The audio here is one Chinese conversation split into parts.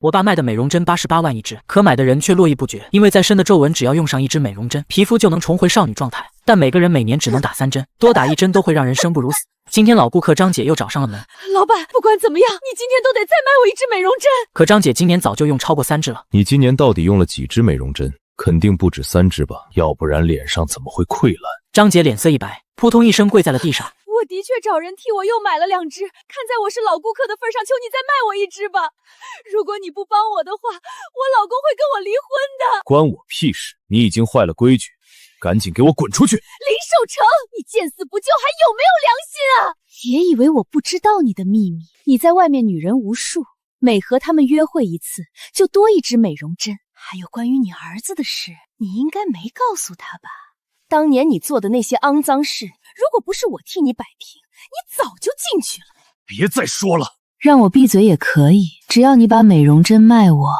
我爸卖的美容针88万一支，可买的人却络绎不绝，因为再深的皱纹只要用上一支美容针，皮肤就能重回少女状态。但每个人每年只能打3针，多打1针都会让人生不如死。今天老顾客张姐又找上了门，老板，不管怎么样，你今天都得再买我1支美容针。可张姐今年早就用超过3支了。你今年到底用了几支美容针？肯定不止3支吧，要不然脸上怎么会溃烂？张姐脸色一白，扑通一声跪在了地上。我的确找人替我又买了2支，看在我是老顾客的份上，求你再卖我1支吧。如果你不帮我的话，我老公会跟我离婚的。关我屁事！你已经坏了规矩，赶紧给我滚出去！林守成，你见死不救还有没有良心啊？别以为我不知道你的秘密，你在外面女人无数，每和他们约会一次就多1支美容针。还有关于你儿子的事，你应该没告诉他吧？当年你做的那些肮脏事，如果不是我替你摆平，你早就进去了。别再说了，让我闭嘴也可以，只要你把美容针卖我，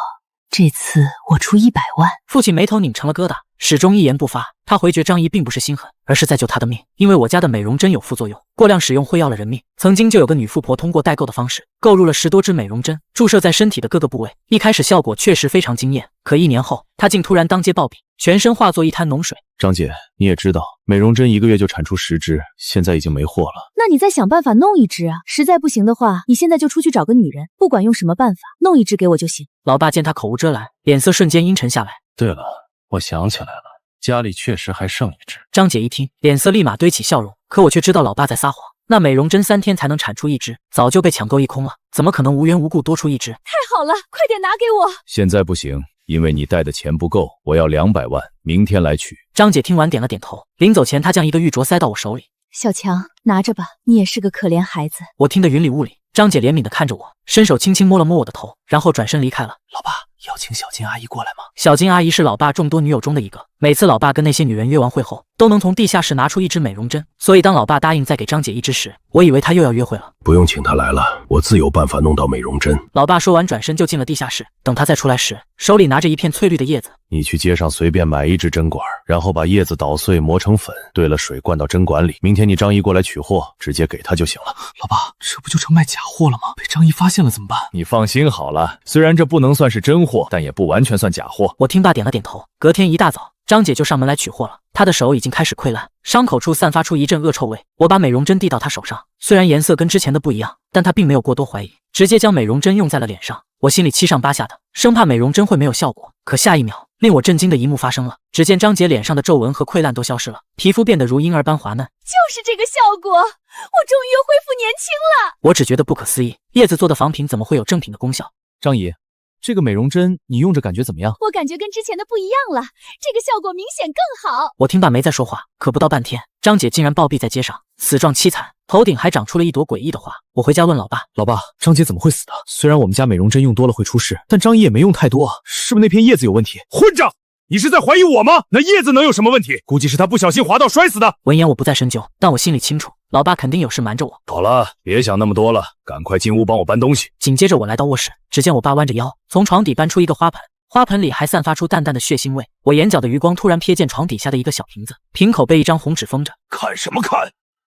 这次我出100万。父亲眉头拧成了疙瘩，始终一言不发。他回绝张毅并不是心狠，而是在救他的命。因为我家的美容针有副作用，过量使用会要了人命。曾经就有个女富婆通过代购的方式购入了10多支美容针，注射在身体的各个部位。一开始效果确实非常惊艳，可1年后，她竟突然当街暴毙，全身化作一滩脓水。张姐，你也知道，美容针1个月就产出10支，现在已经没货了。那你再想办法弄1支啊！实在不行的话，你现在就出去找个女人，不管用什么办法，弄1支给我就行。老爸见他口无遮拦，脸色瞬间阴沉下来。对了，我想起来了，家里确实还剩1支。张姐一听，脸色立马堆起笑容。可我却知道老爸在撒谎，那美容针3天才能产出1支，早就被抢购一空了，怎么可能无缘无故多出1支？太好了，快点拿给我！现在不行，因为你带的钱不够，我要200万，明天来取。张姐听完点了点头，临走前她将一个玉镯塞到我手里。小强，拿着吧，你也是个可怜孩子。我听得云里雾里。张姐怜悯地看着我，伸手轻轻摸了摸我的头，然后转身离开了。老爸，要请小金阿姨过来吗？小金阿姨是老爸众多女友中的一个，每次老爸跟那些女人约完会后，都能从地下室拿出1支美容针，所以当老爸答应再给张姐1支时，我以为他又要约会了。不用请她来了，我自有办法弄到美容针。老爸说完转身就进了地下室，等他再出来时，手里拿着一片翠绿的叶子。你去街上随便买1支针管，然后把叶子捣碎磨成粉，兑了水灌到针管里，明天你张姨过来取货，直接给她就行了。老爸，这不就成卖假货了吗？被张姨发现了怎么办？你放心好了，虽然这不能算是真货，但也不完全算假货。我听爸点了点头。隔天一大早，张姐就上门来取货了，她的手已经开始溃烂，伤口处散发出一阵恶臭味。我把美容针递到她手上，虽然颜色跟之前的不一样，但她并没有过多怀疑，直接将美容针用在了脸上。我心里七上八下的，生怕美容针会没有效果。可下一秒，令我震惊的一幕发生了，只见张姐脸上的皱纹和溃烂都消失了，皮肤变得如婴儿般滑嫩。就是这个效果，我终于又恢复年轻了。我只觉得不可思议，叶子做的仿品怎么会有正品的功效？张姨，这个美容针你用着感觉怎么样？我感觉跟之前的不一样了，这个效果明显更好。我听爸没再说话，可不到半天，张姐竟然暴毙在街上，死状凄惨，头顶还长出了一朵诡异的花。我回家问老爸，老爸，张姐怎么会死的？虽然我们家美容针用多了会出事，但张姨也没用太多，是不是那片叶子有问题？混账！你是在怀疑我吗？那叶子能有什么问题？估计是他不小心滑倒摔死的。闻言我不再深究，但我心里清楚，老爸肯定有事瞒着我。好了，别想那么多了，赶快进屋帮我搬东西。紧接着我来到卧室，只见我爸弯着腰从床底搬出一个花盆，花盆里还散发出淡淡的血腥味。我眼角的余光突然瞥见床底下的一个小瓶子，瓶口被一张红纸封着。看什么看？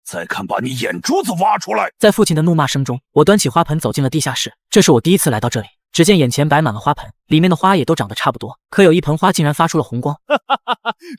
再看把你眼珠子挖出来！在父亲的怒骂声中，我端起花盆走进了地下室。这是我第一次来到这里，只见眼前摆满了花盆，里面的花也都长得差不多，可有一盆花竟然发出了红光。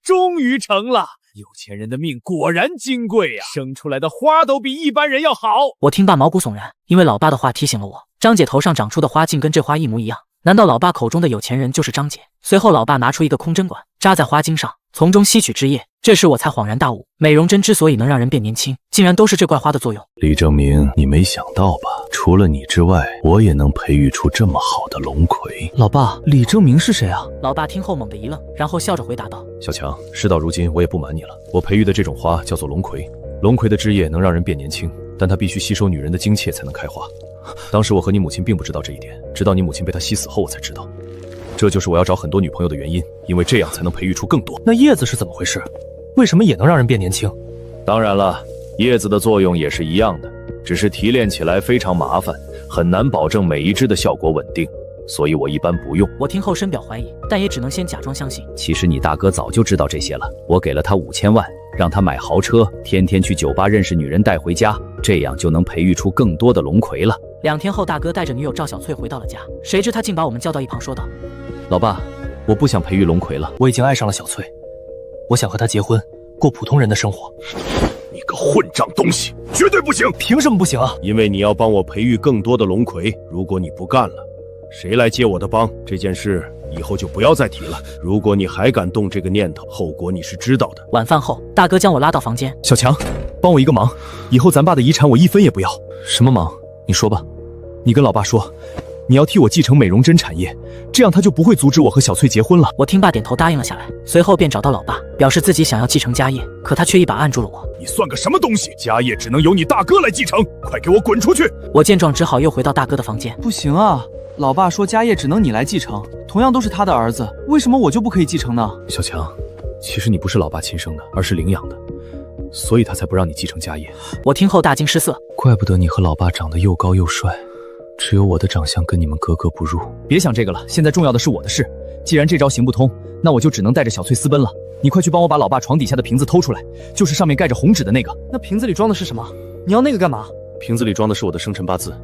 终于成了！有钱人的命果然金贵呀，生出来的花都比一般人要好。我听爸毛骨悚然，因为老爸的话提醒了我，张姐头上长出的花竟跟这花一模一样。难道老爸口中的有钱人就是张姐？随后老爸拿出一个空针管，扎在花茎上，从中吸取汁液。这时我才恍然大悟，美容针之所以能让人变年轻，竟然都是这怪花的作用。李正明，你没想到吧？除了你之外，我也能培育出这么好的龙葵。老爸，李正明是谁啊？老爸听后猛地一愣，然后笑着回答道：小强，事到如今，我也不瞒你了，我培育的这种花叫做龙葵。龙葵的汁液能让人变年轻，但它必须吸收女人的精气才能开花。当时我和你母亲并不知道这一点，直到你母亲被她吸死后，我才知道。这就是我要找很多女朋友的原因，因为这样才能培育出更多。那叶子是怎么回事？为什么也能让人变年轻？当然了，叶子的作用也是一样的，只是提炼起来非常麻烦，很难保证每一支的效果稳定，所以我一般不用。我听后深表怀疑，但也只能先假装相信。其实你大哥早就知道这些了，我给了他5000万，让他买豪车，天天去酒吧认识女人带回家，这样就能培育出更多的龙葵了。2天后，大哥带着女友赵小翠回到了家，谁知他竟把我们叫到一旁，说道：“老爸，我不想培育龙葵了，我已经爱上了小翠，我想和她结婚，过普通人的生活。”你个混账东西，绝对不行！凭什么不行啊？因为你要帮我培育更多的龙葵，如果你不干了，谁来接我的帮？这件事以后就不要再提了。如果你还敢动这个念头，后果你是知道的。晚饭后，大哥将我拉到房间，小强，帮我一个忙，以后咱爸的遗产我1分也不要。什么忙？你说吧。你跟老爸说，你要替我继承美容针产业，这样他就不会阻止我和小翠结婚了。我听爸点头答应了下来，随后便找到老爸，表示自己想要继承家业，可他却一把按住了我。你算个什么东西？家业只能由你大哥来继承，快给我滚出去！我见状只好又回到大哥的房间。不行啊，老爸说家业只能你来继承，同样都是他的儿子，为什么我就不可以继承呢？小强，其实你不是老爸亲生的，而是领养的，所以他才不让你继承家业。我听后大惊失色，怪不得你和老爸长得又高又帅，只有我的长相跟你们格格不入。别想这个了，现在重要的是我的事。既然这招行不通，那我就只能带着小翠私奔了。你快去帮我把老爸床底下的瓶子偷出来，就是上面盖着红纸的那个。那瓶子里装的是什么？你要那个干嘛？瓶子里装的是我的生辰八字，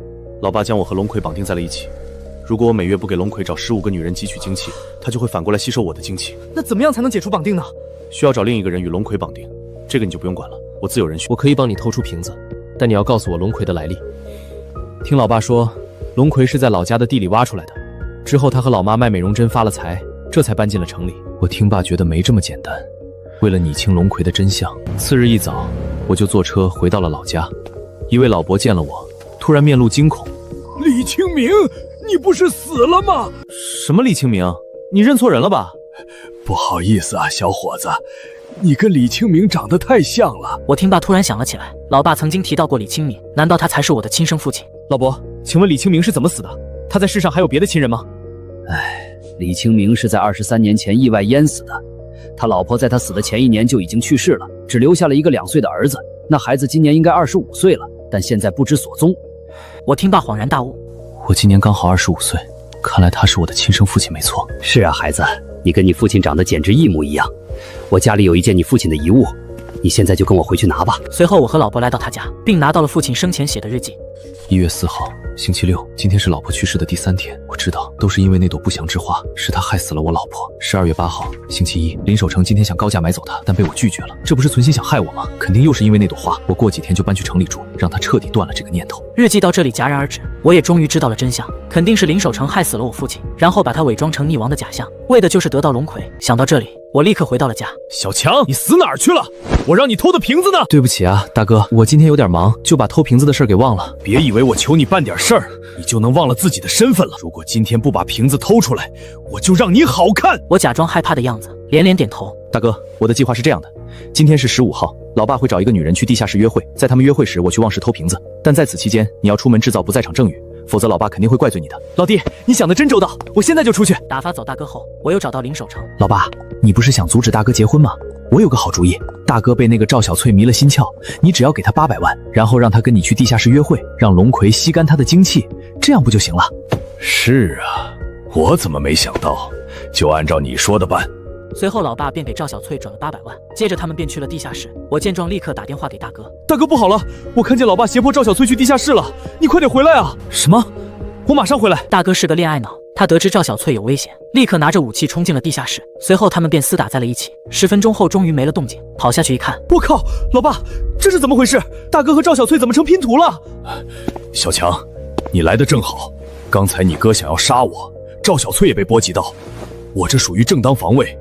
老爸将我和龙葵绑定在了一起。如果我每月不给龙葵找15个女人汲取精气，他就会反过来吸收我的精气。那怎么样才能解除绑定呢？需要找另一个人与龙葵绑定，这个你就不用管了，我自有人选。我可以帮你偷出瓶子，但你要告诉我龙葵的来历。听老爸说，龙葵是在老家的地里挖出来的，之后他和老妈卖美容针发了财，这才搬进了城里。我听爸觉得没这么简单，为了拟清龙葵的真相，次日一早我就坐车回到了老家。一位老伯见了我，突然面露惊恐：“李清明，你不是死了吗？”“什么李清明？你认错人了吧？”“不好意思啊，小伙子，你跟李清明长得太像了。”我听爸突然想了起来，老爸曾经提到过李清明，难道他才是我的亲生父亲？老伯，请问李清明是怎么死的？他在世上还有别的亲人吗？李清明是在23年前意外淹死的，他老婆在他死的前1年就已经去世了，只留下了一个2岁的儿子。那孩子今年应该25岁了，但现在不知所踪。我听爸恍然大悟，我今年刚好25岁，看来他是我的亲生父亲没错。是啊，孩子，你跟你父亲长得简直一模一样。我家里有一件你父亲的遗物，你现在就跟我回去拿吧。随后我和老伯来到他家，并拿到了父亲生前写的日记。1月4号，星期六，今天是老婆去世的第3天。我知道，都是因为那朵不祥之花，是他害死了我老婆。12月8号，星期一，林守成今天想高价买走她，但被我拒绝了。这不是存心想害我吗？肯定又是因为那朵花。我过几天就搬去城里住，让他彻底断了这个念头。日记到这里戛然而止，我也终于知道了真相，肯定是林守成害死了我父亲，然后把他伪装成溺亡的假象，为的就是得到龙葵。想到这里，我立刻回到了家。小强，你死哪儿去了？我让你偷的瓶子呢？对不起啊，大哥，我今天有点忙，就把偷瓶子的事给忘了。别以为我求你办点事儿，你就能忘了自己的身份了。如果今天不把瓶子偷出来，我就让你好看。我假装害怕的样子，连连点头。大哥，我的计划是这样的，今天是15号，老爸会找一个女人去地下室约会，在他们约会时，我去忘室偷瓶子，但在此期间，你要出门制造不在场证据，否则老爸肯定会怪罪你的。老弟，你想得真周到，我现在就出去。打发走大哥后，我又找到林守成。老爸，你不是想阻止大哥结婚吗？我有个好主意，大哥被那个赵小翠迷了心窍，你只要给他800万，然后让他跟你去地下室约会，让龙葵吸干他的精气，这样不就行了？是啊，我怎么没想到？就按照你说的办。随后老爸便给赵小翠转了800万，接着他们便去了地下室。我见状立刻打电话给大哥。大哥不好了，我看见老爸胁迫赵小翠去地下室了，你快点回来啊！什么？我马上回来。大哥是个恋爱脑，他得知赵小翠有危险，立刻拿着武器冲进了地下室，随后他们便厮打在了一起。10分钟后终于没了动静，跑下去一看，我靠，老爸，这是怎么回事？大哥和赵小翠怎么成拼图了？小强，你来的正好，刚才你哥想要杀我，赵小翠也被波及到，我这属于正当防卫，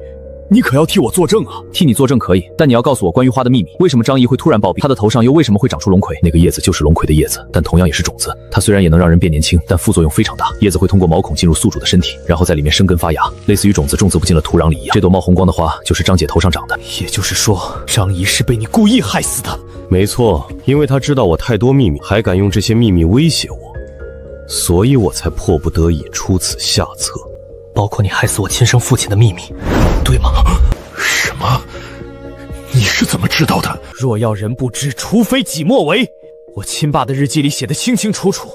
你可要替我作证啊！替你作证可以，但你要告诉我关于花的秘密。为什么张毅会突然暴毙？他的头上又为什么会长出龙葵？那个叶子就是龙葵的叶子，但同样也是种子。它虽然也能让人变年轻，但副作用非常大。叶子会通过毛孔进入宿主的身体，然后在里面生根发芽，类似于种子种不进了土壤里一样。这朵冒红光的花就是张姐头上长的。也就是说，张仪是被你故意害死的？没错，因为他知道我太多秘密，还敢用这些秘密威胁我，所以我才迫不得已出此下策。包括你害死我亲生父亲的秘密，对吗？什么？你是怎么知道的？若要人不知，除非己莫为。我亲爸的日记里写得清清楚楚，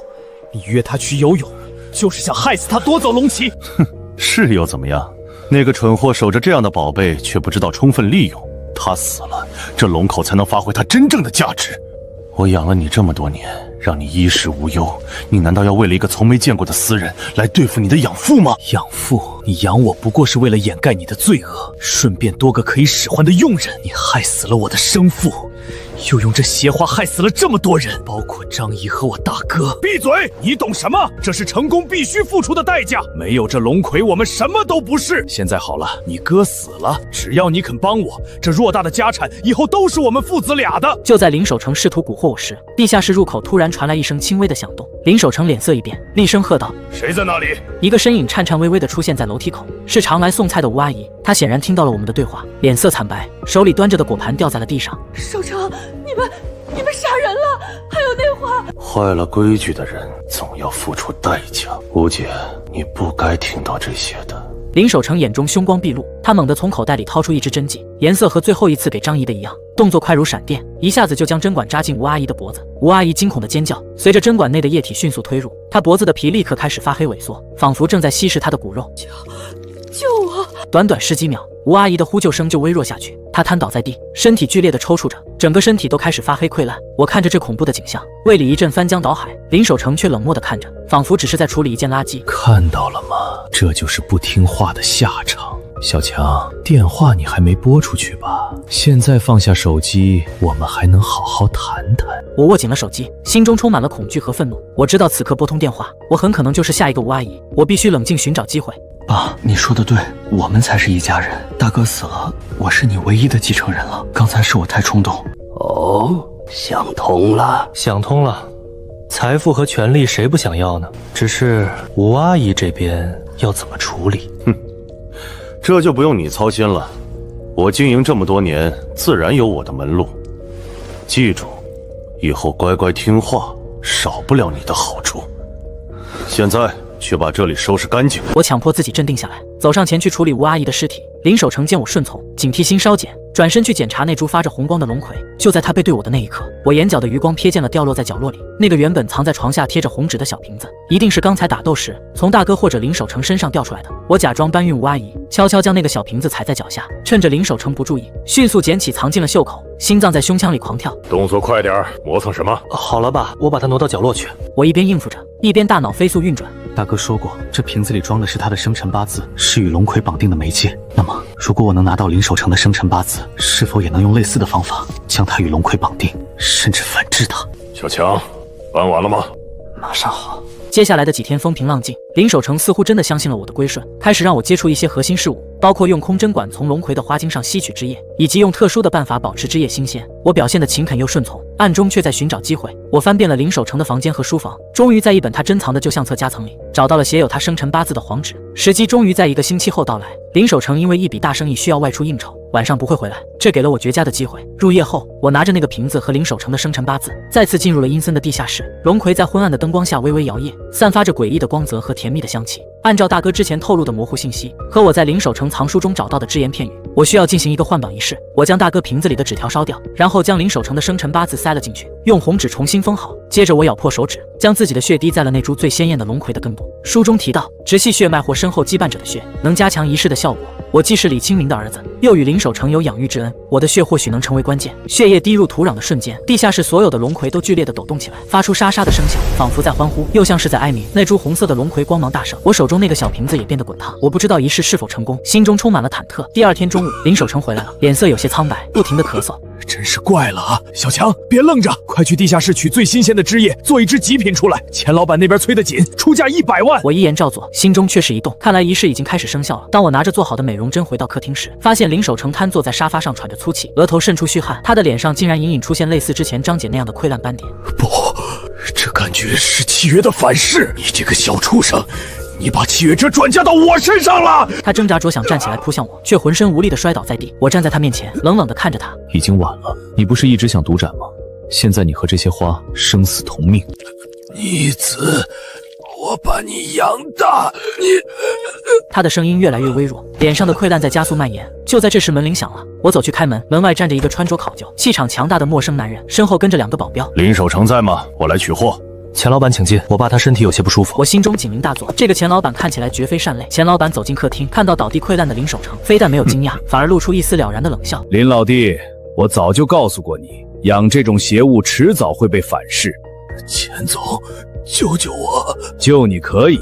你约他去游泳，就是想害死他，夺走龙旗。哼，是又怎么样？那个蠢货守着这样的宝贝，却不知道充分利用。他死了，这龙口才能发挥它真正的价值。我养了你这么多年，让你衣食无忧。你难道要为了一个从没见过的私人来对付你的养父吗？养父，你养我不过是为了掩盖你的罪恶，顺便多个可以使唤的佣人。你害死了我的生父，又用这邪话害死了这么多人，包括张仪和我大哥。闭嘴！你懂什么？这是成功必须付出的代价。没有这龙葵，我们什么都不是。现在好了，你哥死了，只要你肯帮我，这偌大的家产以后都是我们父子俩的。就在林守诚试图蛊惑我时，地下室入口突然传来一声轻微的响动。林守诚脸色一变，厉声喝道：“谁在那里？”一个身影颤颤巍巍地出现在楼梯口，是常来送菜的吴阿姨。她显然听到了我们的对话，脸色惨白，手里端着的果盘掉在了地上。守诚，你们杀人了！还有那话，坏了规矩的人总要付出代价。吴姐，你不该听到这些的。林守诚眼中凶光毕露，他猛地从口袋里掏出一支针剂，颜色和最后一次给张仪的一样，动作快如闪电，一下子就将针管扎进吴阿姨的脖子。吴阿姨惊恐的尖叫，随着针管内的液体迅速推入，她脖子的皮立刻开始发黑萎缩，仿佛正在吸食她的骨肉。救我！短短10几秒，吴阿姨的呼救声就微弱下去，她瘫倒在地，身体剧烈的抽搐着，整个身体都开始发黑溃烂。我看着这恐怖的景象，胃里一阵翻江倒海。林守诚却冷漠的看着，仿佛只是在处理一件垃圾。看到了吗？这就是不听话的下场。小强，电话你还没拨出去吧？现在放下手机，我们还能好好谈谈。我握紧了手机，心中充满了恐惧和愤怒。我知道此刻拨通电话，我很可能就是下一个吴阿姨。我必须冷静寻找机会。爸，你说的对，我们才是一家人。大哥死了，我是你唯一的继承人了。刚才是我太冲动。哦，想通了，想通了。财富和权力谁不想要呢？只是吴阿姨这边要怎么处理？这就不用你操心了。我经营这么多年，自然有我的门路。记住，以后乖乖听话，少不了你的好处。现在去把这里收拾干净。我强迫自己镇定下来，走上前去处理吴阿姨的尸体。林守诚见我顺从，警惕心稍减，转身去检查那株发着红光的龙葵。就在他背对我的那一刻，我眼角的余光瞥见了掉落在角落里那个原本藏在床下贴着红纸的小瓶子，一定是刚才打斗时从大哥或者林守诚身上掉出来的。我假装搬运吴阿姨，悄悄将那个小瓶子踩在脚下，趁着林守诚不注意，迅速捡起藏进了袖口，心脏在胸腔里狂跳。动作快点，磨蹭什么？好了吧，我把它挪到角落去。我一边应付着，一边大脑飞速运转。大哥说过，这瓶子里装的是他的生辰八字，是与龙葵绑定的媒介。那么，如果我能拿到林守诚的生辰八字，是否也能用类似的方法将他与龙葵绑定，甚至反制他？小强，搬完了吗？马上好。接下来的几天风平浪静，林守诚似乎真的相信了我的归顺，开始让我接触一些核心事务，包括用空针管从龙葵的花茎上吸取汁液，以及用特殊的办法保持汁液新鲜。我表现得勤恳又顺从，暗中却在寻找机会。我翻遍了林守诚的房间和书房，终于在一本他珍藏的旧相册夹层里找到了写有他生辰八字的黄纸。时机终于在1个星期后到来。林守诚因为一笔大生意需要外出应酬，晚上不会回来，这给了我绝佳的机会。入夜后，我拿着那个瓶子和林守诚的生辰八字，再次进入了阴森的地下室。龙葵在昏暗的灯光下微微摇曳，散发着诡异的光泽和甜蜜的香气。按照大哥之前透露的模糊信息和我在林守诚藏书中找到的只言片语，我需要进行一个换榜仪式。我将大哥瓶子里的纸条烧掉，然后将林守诚的生辰八字塞了进去，用红纸重新封好。接着我咬破手指，将自己的血滴在了那株最鲜艳的龙葵的根部。书中提到，直系血脉或身后羁绊者的血能加强仪式的效果。我既是李清明的儿子，又与林守诚有养育之恩，我的血或许能成为关键。血液滴入土壤的瞬间，地下室所有的龙葵都剧烈的抖动起来，发出沙沙的声响，仿佛在欢呼，又像是在哀鸣。那株红色的龙葵光芒大盛，我手中那个小瓶子也变得滚烫。我不知道仪式是否成功，心中充满了忐忑。第二天中午，林守诚回来了，脸色有些苍白，不停的咳嗽。真是怪了啊！小强，别愣着，快去地下室取最新鲜的汁液，做一支极品出来。钱老板那边催得紧，出价100万。我一言照做，心中却是一动，看来仪式已经开始生效了。当我拿着做好的美容针回到客厅时，发现林守诚瘫坐在沙发上喘着粗气，额头渗出虚汗，他的脸上竟然隐隐出现类似之前张姐那样的溃烂斑点。不，这感觉是契约的反噬！你这个小畜生！你把契约者转嫁到我身上了！他挣扎着想站起来扑向我，却浑身无力地摔倒在地。我站在他面前，冷冷地看着他。已经晚了，你不是一直想独占吗？现在你和这些花生死同命。逆子，我把你养大，你……他的声音越来越微弱，脸上的溃烂在加速蔓延。就在这时，门铃响了，我走去开门，门外站着一个穿着考究、气场强大的陌生男人，身后跟着2个保镖。林守诚在吗？我来取货。钱老板请进，我爸他身体有些不舒服。我心中警铃大作，这个钱老板看起来绝非善类。钱老板走进客厅，看到倒地溃烂的林守诚，非但没有惊讶，反而露出一丝了然的冷笑。林老弟，我早就告诉过你，养这种邪物迟早会被反噬，钱总，救救我！救你可以，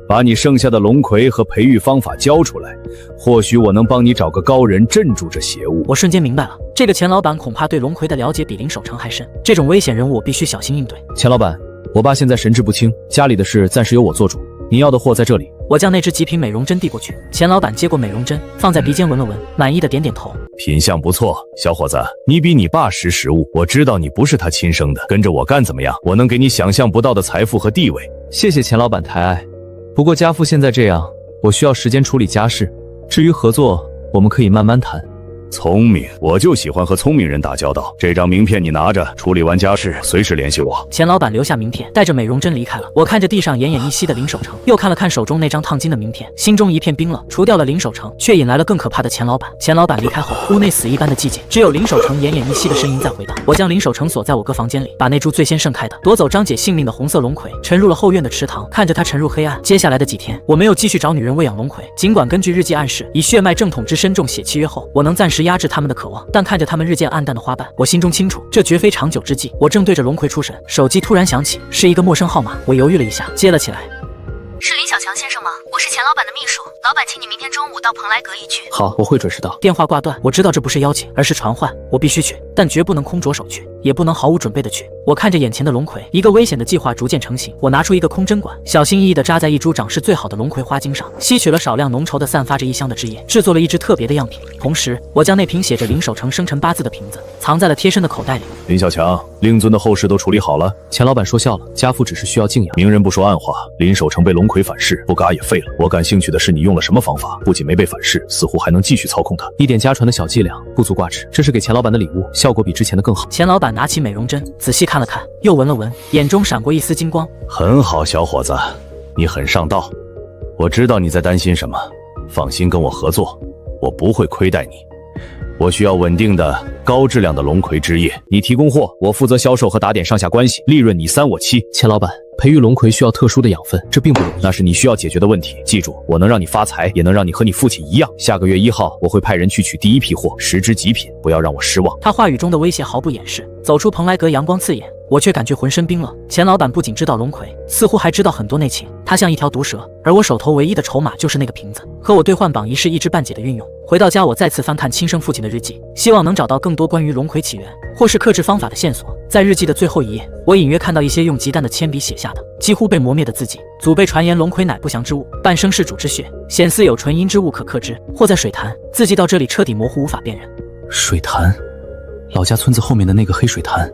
把你剩下的龙葵和培育方法交出来，或许我能帮你找个高人镇住这邪物。我瞬间明白了，这个钱老板恐怕对龙葵的了解比林守成还深，这种危险人物我必须小心应对。钱老板，我爸现在神志不清，家里的事暂时由我做主，您要的货在这里。我将那只极品美容针递过去，钱老板接过美容针，放在鼻尖闻了闻，满意的点点头。品相不错，小伙子，你比你爸识时务。我知道你不是他亲生的，跟着我干怎么样？我能给你想象不到的财富和地位。谢谢钱老板抬爱，不过家父现在这样，我需要时间处理家事。至于合作，我们可以慢慢谈。聪明，我就喜欢和聪明人打交道。这张名片你拿着，处理完家事随时联系我。钱老板留下名片，带着美容针离开了。我看着地上奄奄一息的林守成，又看了看手中那张烫金的名片，心中一片冰冷。除掉了林守成，却引来了更可怕的钱老板。钱老板离开后，屋内死一般的寂静，只有林守成奄奄一息的声音在回荡。我将林守成锁在我哥房间里，把那株最先盛开的夺走张姐性命的红色龙葵沉入了后院的池塘，看着它沉入黑暗。接下来的几天，我没有继续找女人喂养龙葵，尽管根据日记暗示，以血脉正统之身中血契约后，我能暂时压制他们的渴望。但看着他们日渐暗淡的花瓣，我心中清楚，这绝非长久之计。我正对着龙葵出神，手机突然响起，是一个陌生号码。我犹豫了一下，接了起来。是林小强先生吗？我是钱老板的秘书，老板请你明天中午到蓬莱阁一聚。好，我会准时到。电话挂断，我知道这不是邀请，而是传唤，我必须去，但绝不能空着手去，也不能毫无准备的去。我看着眼前的龙葵，一个危险的计划逐渐成型。我拿出一个空针管，小心翼翼地扎在一株长势最好的龙葵花茎上，吸取了少量浓稠的散发着异香的汁液，制作了一支特别的样品。同时，我将那瓶写着林守成生辰八字的瓶子藏在了贴身的口袋里。林小强，令尊的后事都处理好了。钱老板说笑了，家父只是需要静养。明人不说暗话，林守成被龙葵反噬，不嘎也废了。我感兴趣的是你用了什么方法，不仅没被反噬，似乎还能继续操控他。一点家传的小伎俩，不足挂齿。这是给钱老板的礼物，效果比之前的更好。钱老板拿起美容针，仔细看了看，又闻了闻，眼中闪过一丝金光。很好，小伙子，你很上道。我知道你在担心什么，放心跟我合作，我不会亏待你。我需要稳定的、高质量的龙葵汁液，你提供货，我负责销售和打点上下关系，利润你3我7。钱老板，培育龙葵需要特殊的养分，这并不容易，那是你需要解决的问题。记住，我能让你发财，也能让你和你父亲一样。下个月1号，我会派人去取第一批货，10只极品，不要让我失望。他话语中的威胁毫不掩饰。走出蓬莱阁，阳光刺眼，我却感觉浑身冰冷。钱老板不仅知道龙葵，似乎还知道很多内情。他像一条毒蛇，而我手头唯一的筹码就是那个瓶子。和我兑换榜一是一知半解的运用。回到家，我再次翻看亲生父亲的日记，希望能找到更多关于龙葵起源或是克制方法的线索。在日记的最后一页，我隐约看到一些用极淡的铅笔写下的几乎被磨灭的字迹。祖辈传言龙葵乃不祥之物，半生是主之血，显似有纯阴之物可克之，或在水潭。字迹到这里彻底模糊，无法辨认。水潭，老家村子后面的那个黑水潭，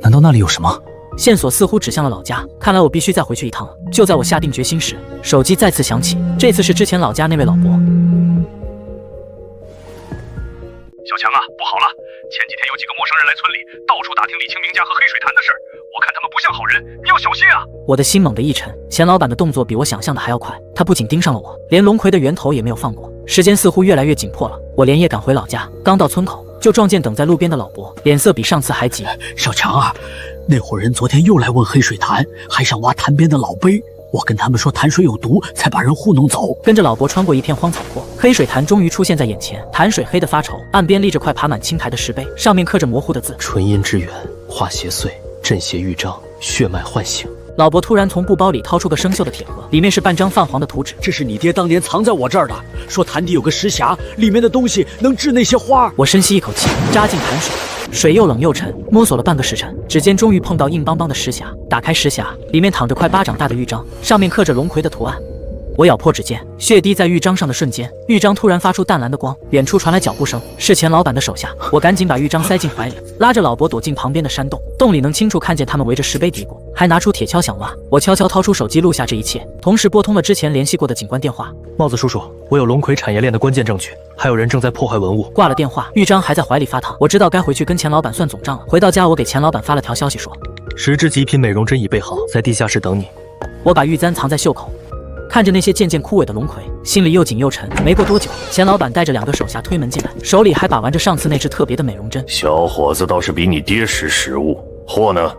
难道那里有什么？线索似乎指向了老家，看来我必须再回去一趟了。就在我下定决心时，手机再次响起，这次是之前老家那位老伯。小强啊，不好了！前几天有几个陌生人来村里，到处打听李清明家和黑水潭的事儿，我看他们不像好人，你要小心啊！我的心猛地一沉，钱老板的动作比我想象的还要快，他不仅盯上了我，连龙葵的源头也没有放过。时间似乎越来越紧迫了，我连夜赶回老家，刚到村口就撞见等在路边的老伯，脸色比上次还急。小强啊，那伙人昨天又来问黑水潭，还想挖潭边的老碑。我跟他们说潭水有毒，才把人糊弄走。跟着老伯穿过一片荒草坡，黑水潭终于出现在眼前。潭水黑得发稠，岸边立着块爬满青苔的石碑，上面刻着模糊的字：纯阴之源，化邪祟，镇邪豫章，血脉唤醒。老伯突然从布包里掏出个生锈的铁盒，里面是半张泛黄的图纸。这是你爹当年藏在我这儿的，说潭底有个石匣，里面的东西能治那些花。我深吸一口气，扎进潭水，水又冷又沉，摸索了半个时辰，指尖终于碰到硬邦邦的石匣。打开石匣，里面躺着块巴掌大的玉章，上面刻着龙葵的图案。我咬破指尖，血滴在玉章上的瞬间，玉章突然发出淡蓝的光，远处传来脚步声，是钱老板的手下。我赶紧把玉章塞进怀里，拉着老伯躲进旁边的山洞，洞里能清楚看见他们围着石碑嘀咕，还拿出铁锹想挖。我悄悄掏出手机录下这一切，同时拨通了之前联系过的警官电话。帽子叔叔，我有龙葵产业链的关键证据，还有人正在破坏文物。挂了电话，玉章还在怀里发烫。我知道该回去跟钱老板算总账了。回到家，我给钱老板发了条消息说，10支极品美容针已备好，在地下室等你。我把玉簪藏在袖口，看着那些渐渐枯萎的龙葵，心里又紧又沉。没过多久，钱老板带着2个手下推门进来，手里还把玩着上次那只特别的美容针。小伙子倒是比你爹识时务，货呢？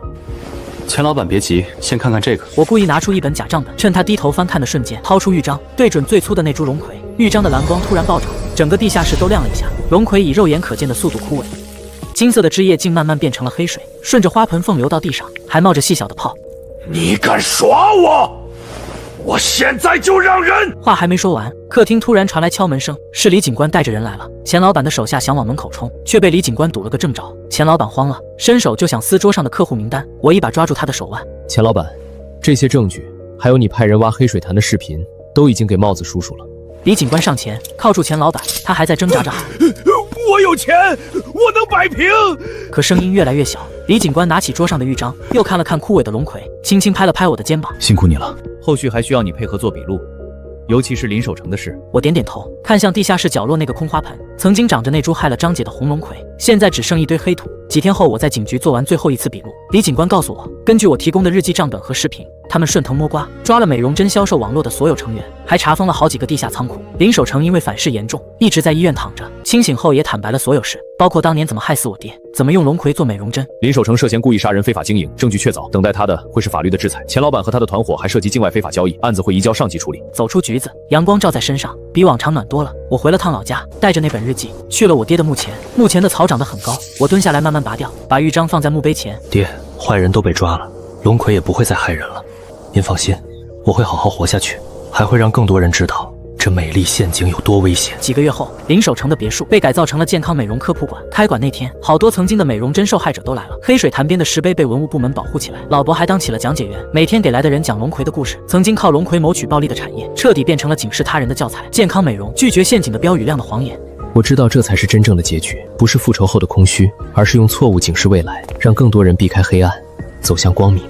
钱老板别急，先看看这个。我故意拿出一本假账本，趁他低头翻看的瞬间，掏出玉章，对准最粗的那株龙葵。玉章的蓝光突然暴涨，整个地下室都亮了一下。龙葵以肉眼可见的速度枯萎，金色的汁液竟慢慢变成了黑水，顺着花盆缝流到地上，还冒着细小的泡。你敢耍我？我现在就让人……话还没说完，客厅突然传来敲门声，是李警官带着人来了。钱老板的手下想往门口冲，却被李警官堵了个正着。钱老板慌了，伸手就想撕桌上的客户名单，我一把抓住他的手腕。钱老板，这些证据，还有你派人挖黑水潭的视频，都已经给帽子叔叔了。李警官上前靠住钱老板，他还在挣扎着喊：“我有钱，我能摆平。”可声音越来越小。李警官拿起桌上的玉章，又看了看枯萎的龙葵，轻轻拍了拍我的肩膀：“辛苦你了，后续还需要你配合做笔录，尤其是林守成的事。”我点点头，看向地下室角落那个空花盆，曾经长着那株害了张姐的红龙葵，现在只剩一堆黑土。几天后，我在警局做完最后一次笔录，李警官告诉我，根据我提供的日记账本和视频，他们顺藤摸瓜抓了美容针销售网络的所有成员，还查封了好几个地下仓库。林守成因为反噬严重，一直在医院躺着，清醒后也坦白了所有事，包括当年怎么害死我爹，怎么用龙葵做美容针。林守成涉嫌故意杀人、非法经营，证据确凿，等待他的会是法律的制裁。钱老板和他的团伙还涉及境外非法交易，案子会移交上级处理。走出局子，阳光照在身上，比往常暖多了。我回了趟老家，带着那本日记去了我爹的墓前。墓前的草长得很高，我蹲下来慢慢拔掉，把玉章放在墓碑前。爹，坏人都被抓了，龙葵也不会再害人了。您放心，我会好好活下去，还会让更多人知道这美丽陷阱有多危险。几个月后，林守成的别墅被改造成了健康美容科普馆。开馆那天，好多曾经的美容针受害者都来了。黑水潭边的石碑被文物部门保护起来，老伯还当起了讲解员，每天给来的人讲龙葵的故事。曾经靠龙葵谋取暴利的产业，彻底变成了警示他人的教材。健康美容，拒绝陷阱的标语亮的谎言。我知道这才是真正的结局，不是复仇后的空虚，而是用错误警示未来，让更多人避开黑暗，走向光明。